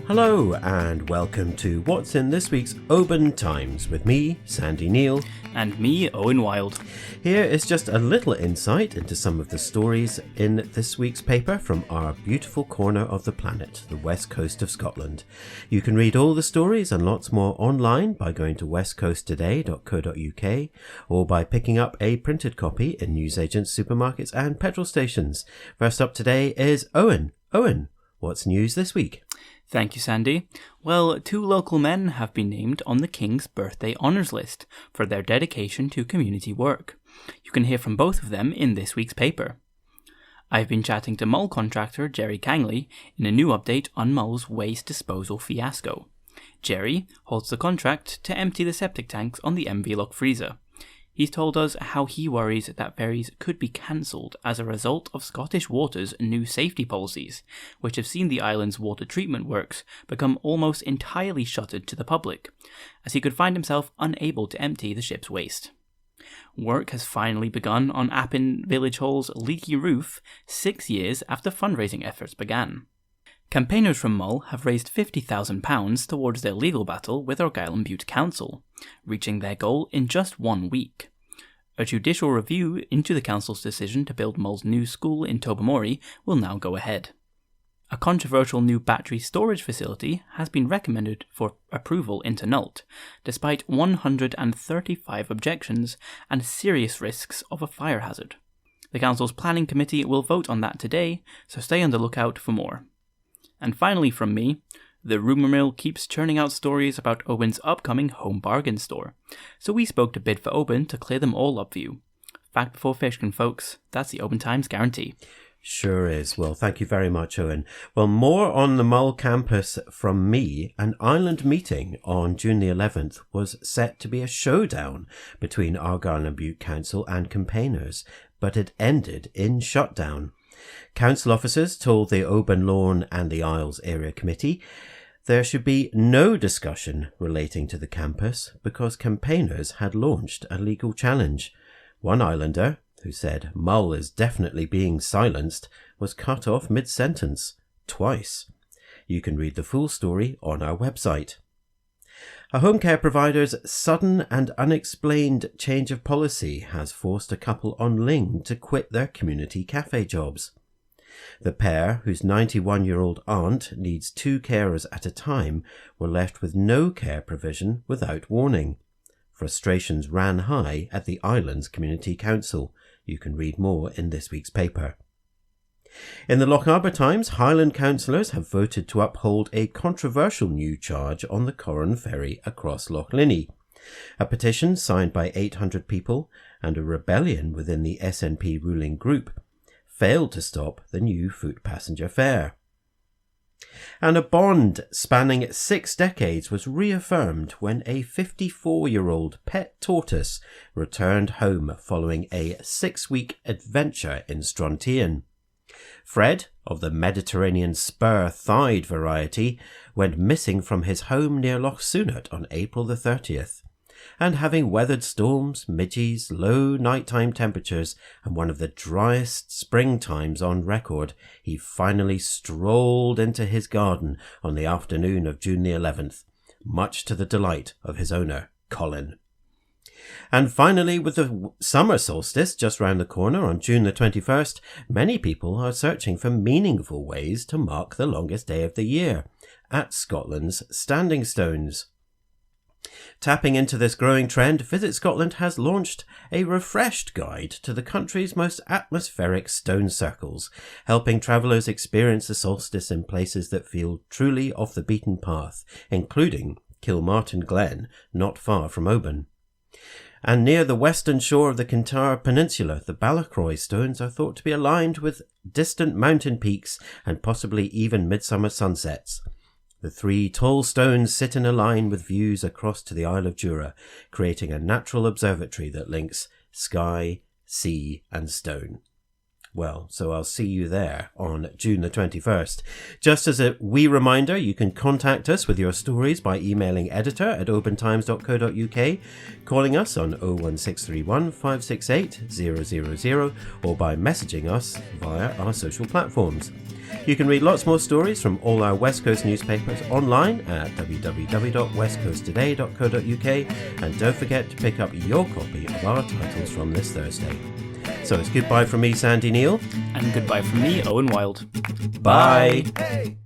Hello and welcome to What's in this week's Oban Times with me, Sandy Neal. And me, Owen Wild. Here is just a little insight into some of the stories in this week's paper from our beautiful corner of the planet, the west coast of Scotland. You can read all the stories and lots more online by going to westcoasttoday.co.uk or by picking up a printed copy in newsagents, supermarkets and petrol stations. First up today is Owen. Owen, what's news this week? Thank you, Sandy. Well, 2 local men have been named on the King's Birthday Honours List for their dedication to community work. You can hear from both of them in this week's paper. I've been chatting to Mull contractor Jerry Kangley in a new update on Mull's waste disposal fiasco. Jerry holds the contract to empty the septic tanks on the MV Loch Freezer. He's told us how he worries that ferries could be cancelled as a result of Scottish Water's new safety policies, which have seen the island's water treatment works become almost entirely shuttered to the public, as he could find himself unable to empty the ship's waste. Work has finally begun on Appin Village Hall's leaky roof 6 years after fundraising efforts began. Campaigners from Mull have raised £50,000 towards their legal battle with Argyll and Bute Council, reaching their goal in just 1 week. A judicial review into the council's decision to build Mull's new school in Tobermory will now go ahead. A controversial new battery storage facility has been recommended for approval in Taynuilt, despite 135 objections and serious risks of a fire hazard. The council's planning committee will vote on that today, so stay on the lookout for more. And finally from me, the rumour mill keeps churning out stories about Oban's upcoming home bargain store, so we spoke to Bid for Oban to clear them all up for you. Fact before fishkin, folks, that's the Oban Times guarantee. Sure is. Well, thank you very much, Owen. Well, more on the Mull Campus from me. An island meeting on June the 11th was set to be a showdown between Argyll and Bute Council and campaigners, but it ended in shutdown. Council officers told the Oban Lawn and the Isles Area Committee there should be no discussion relating to the campus because campaigners had launched a legal challenge. One islander, who said Mull is definitely being silenced, was cut off mid-sentence, twice. You can read the full story on our website. A home care provider's sudden and unexplained change of policy has forced a couple on Luing to quit their community cafe jobs. The pair, whose 91-year-old aunt needs 2 carers at a time, were left with no care provision without warning. Frustrations ran high at the island's community council. You can read more in this week's paper. In the Oban Times, Highland councillors have voted to uphold a controversial new charge on the Corran ferry across Loch Linnhe. A petition signed by 800 people and a rebellion within the SNP ruling group failed to stop the new foot passenger fare. And a bond spanning 6 decades was reaffirmed when a 54-year-old pet tortoise returned home following a 6-week adventure in Strontian. Fred, of the Mediterranean spur-thighed variety, went missing from his home near Loch Sunat on April the 30th. And having weathered storms, midges, low nighttime temperatures, and one of the driest spring times on record, he finally strolled into his garden on the afternoon of June the 11th, much to the delight of his owner, Colin. And finally, with the summer solstice just round the corner on June the 21st, many people are searching for meaningful ways to mark the longest day of the year at Scotland's Standing Stones. Tapping into this growing trend, Visit Scotland has launched a refreshed guide to the country's most atmospheric stone circles, helping travellers experience the solstice in places that feel truly off the beaten path, including Kilmartin Glen, not far from Oban. And near the western shore of the Kintyre Peninsula, the Balacroy stones are thought to be aligned with distant mountain peaks and possibly even midsummer sunsets. The 3 tall stones sit in a line with views across to the Isle of Jura, creating a natural observatory that links sky, sea and stone. Well, so I'll see you there on June the 21st. Just as a wee reminder, you can contact us with your stories by emailing editor@obantimes.co.uk, calling us on 01631 568 000, or by messaging us via our social platforms. You can read lots more stories from all our West Coast newspapers online at www.westcoasttoday.co.uk, and don't forget to pick up your copy of our titles from this Thursday. So it's goodbye from me, Sandy Neal. And goodbye from me, Owen Wild. Bye. Hey.